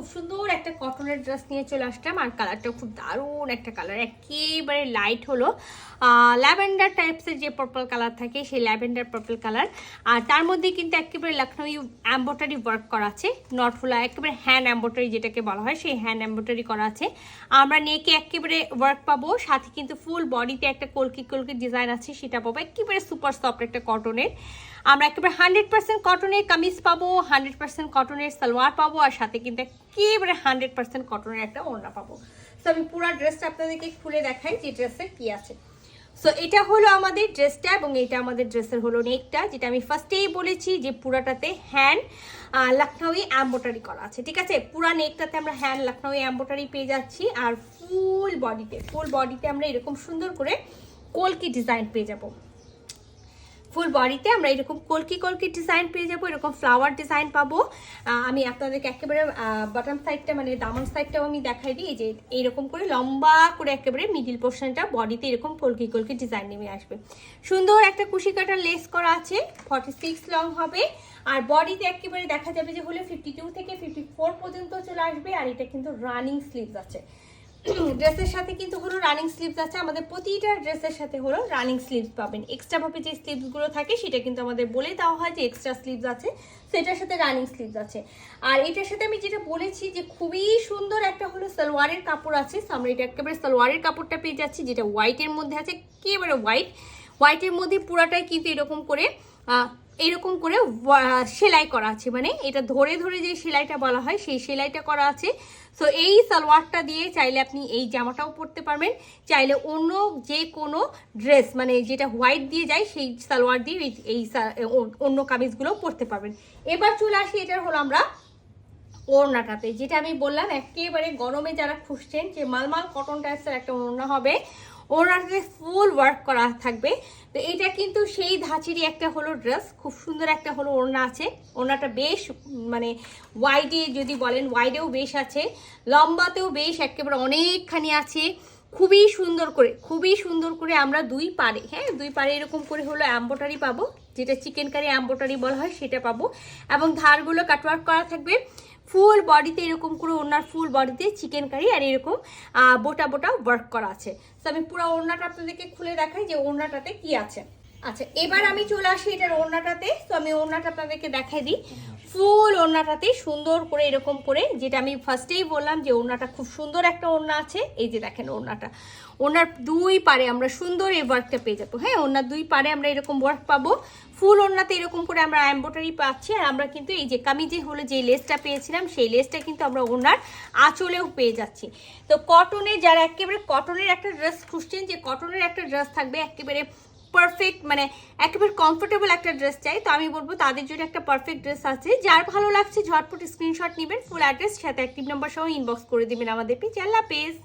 খুব সুন্দর একটা কটনের ড্রেস নিয়ে চলে আসলাম। আর কালারটা খুব দারুণ একটা কালার, একেবারে লাইট হলো ল্যাভেন্ডার টাইপসের যে পার্পল কালার থাকে সেই ল্যাভেন্ডার পার্পল কালার। আর তার মধ্যে কিন্তু একেবারে লখনৌই এমব্রয়ডারি ওয়ার্ক করা আছে, নট ফুলা, একেবারে হ্যান্ড এমব্রয়ডারি যেটাকে বলা হয় সেই হ্যান্ড এমব্রয়ডারি করা আছে। আমরা নেকে একেবারে ওয়ার্ক পাবো, সাথে কিন্তু ফুল বডিতে একটা কলকি কলকি ডিজাইন আছে সেটা পাবো, একেবারে সুপার সফট একটা কটনের। আমরা একেবারে 100% কটনের কামিজ পাবো, 100% কটনের সালোয়ার পাবো, আর সাথে কিন্তু একেবারে 100% কটনের একটা ওড়না পাবো। সো আমি পুরো ড্রেসটা আপনাদেরকে খুলে দেখাই যে ড্রেসের কি আছে। সো এটা হলো আমাদের ড্রেসটা, এবং এটা আমাদের ড্রেসের হলো নেকটা, যেটা আমি ফার্স্টেই বলেছি যে পুরাটাতে হ্যান্ড লখনৌই এমব্রয়ডারি করা আছে। ঠিক আছে, পুরা নেকটাতে আমরা হ্যান্ড লখনৌই এমব্রয়ডারি পেয়ে যাচ্ছি। আর ফুল বডিতে আমরা এরকম সুন্দর করে কলকি ডিজাইন পেয়ে যাবো। ফুল বডিতে আমরা এরকম কলকি কলকি ডিজাইন পেয়ে যাবো, এরকম ফ্লাওয়ার ডিজাইন পাবো। আমি আপনাদেরকে একেবারে বটম সাইডটা মানে দামান সাইডটাও আমি দেখাই দিই, যে এইরকম করে লম্বা করে একেবারে মিডিল পোর্শনটা বডিতে এরকম কলকি কলকি ডিজাইন নেমে আসবে। সুন্দর একটা কুশি কাটার লেস করা আছে, 46 লং হবে। আর বডিতে একেবারে দেখা যাবে যে হলো 52 থেকে 54 পর্যন্ত চলে আসবে। আর এটা কিন্তু রানিং স্লিভস আছে, ড্রেসের সাথে কিন্তু হলো রানিং স্লিভস আছে। আমাদের প্রতিটা ড্রেসের সাথে হলো রানিং স্লিভস পাবেন। এক্সট্রা ভাবে যে স্লিভসগুলো থাকে সেটা কিন্তু আমাদের বলে দেওয়া হয় যে এক্সট্রা স্লিভস আছে, সেটার সাথে রানিং স্লিভস আছে। আর এটার সাথে আমি যেটা বলেছি যে খুবই সুন্দর একটা হলো সালোয়ারের কাপড় আছে। আমরা এটা একেবারে সালোয়ারের কাপড়টা পেয়ে যাচ্ছি, যেটা হোয়াইটের মধ্যে আছে, একেবারে হোয়াইটের মধ্যে পুরাটাই কিন্তু এরকম করে সেলাই করা আছে, মানে এটা ধরে ধরে যে সেলাইটা বলা হয় সেই সেলাইটা করা আছে। সো এই সালোয়ারটা দিয়ে চাইলে আপনি এই জামাটাও পরতে পারবেন, চাইলে অন্য যে কোনো ড্রেস মানে যেটা হোয়াইট দিয়ে যায় সেই সালোয়ার দিয়ে এই অন্য কামিজগুলো পরতে পারবেন। এবার চলে আসি এটার হলো আমরা ওড়নাটাতে, যেটা আমি বললাম একেবারে গরমে যারা খুঁজছেন যে মালমাল কটন টাইপসের একটা ওড়না হবে, ওড়নাটাতে ফুল ওয়ার্ক করা থাকবে। তো এটা কিন্তু সেই ধাঁচেরই একটা হলো ড্রেস, খুব সুন্দর একটা হলো ওড়না আছে। ওড়নাটা বেশ মানে ওয়াইডে যদি বলেন ওয়াইডেও বেশ আছে, লম্বাতেও বেশ একেবারে অনেকখানি আছে। খুবই সুন্দর করে আমরা দুই পারে এরকম করে হলো এমব্রয়ডারি পাবো, যেটা চিকেন কারি এমব্রয়ডারি বলা হয় সেটা পাবো। এবং ধারগুলো কাটওয়ার্ক করা থাকবে। ফুল বডিতে এরকম করে ওড়নার ফুল বডিতে চিকেন কারি আর এরকম বোটা ওয়ার্ক করা আছে। তো আমি পুরো ওড়নাটা আপনাদেরকে খুলে দেখাই যে ওড়নাটাতে কি আছে। আচ্ছা, এবার আমি চলে আসি এটার ওড়নাটাতে। তো আমি ওড়নাটা আপনাদেরকে দেখাই দিই। ফুল ওড়নাটাতে সুন্দর করে এরকম করে, যেটা আমি ফার্স্টেই বললাম যে ওড়নাটা খুব সুন্দর একটা ওড়না আছে। এই যে দেখেন ওড়নাটা, ওড়নার দুই পারে আমরা সুন্দর এই ওয়ার্কটা পেয়ে যাবো। হ্যাঁ, ওড়নার দুই পারে আমরা এরকম ওয়ার্ক পাবো। ফুল ওড়নাতে এরকম করে আমরা এমব্রয়ডারি পাচ্ছি। আর আমরা কিন্তু এই যে কামিজে হলো যে লেসটা পেয়েছিলাম সেই লেসটা কিন্তু আমরা ওড়নার আঁচলেও পেয়ে যাচ্ছি। তো কটনে যারা একেবারে কটনের একটা ড্রেস খুঁজছেন, যে কটনের একটা ড্রেস থাকবে একেবারে পারফেক্ট, মানে একেবারে কমফোর্টেবল একটা ড্রেস চাই, তো আমি বলবো তাদের জন্য একটা পারফেক্ট ড্রেস আছে। যার ভালো লাগছে ঝটপট স্ক্রিনশট নেবেন, ফুল অ্যাড্রেস সাথে অ্যাক্টিভ নাম্বার সহ ইনবক্স করে দিবেন আমাদের পেজে। আল্লাহ হাফেজ।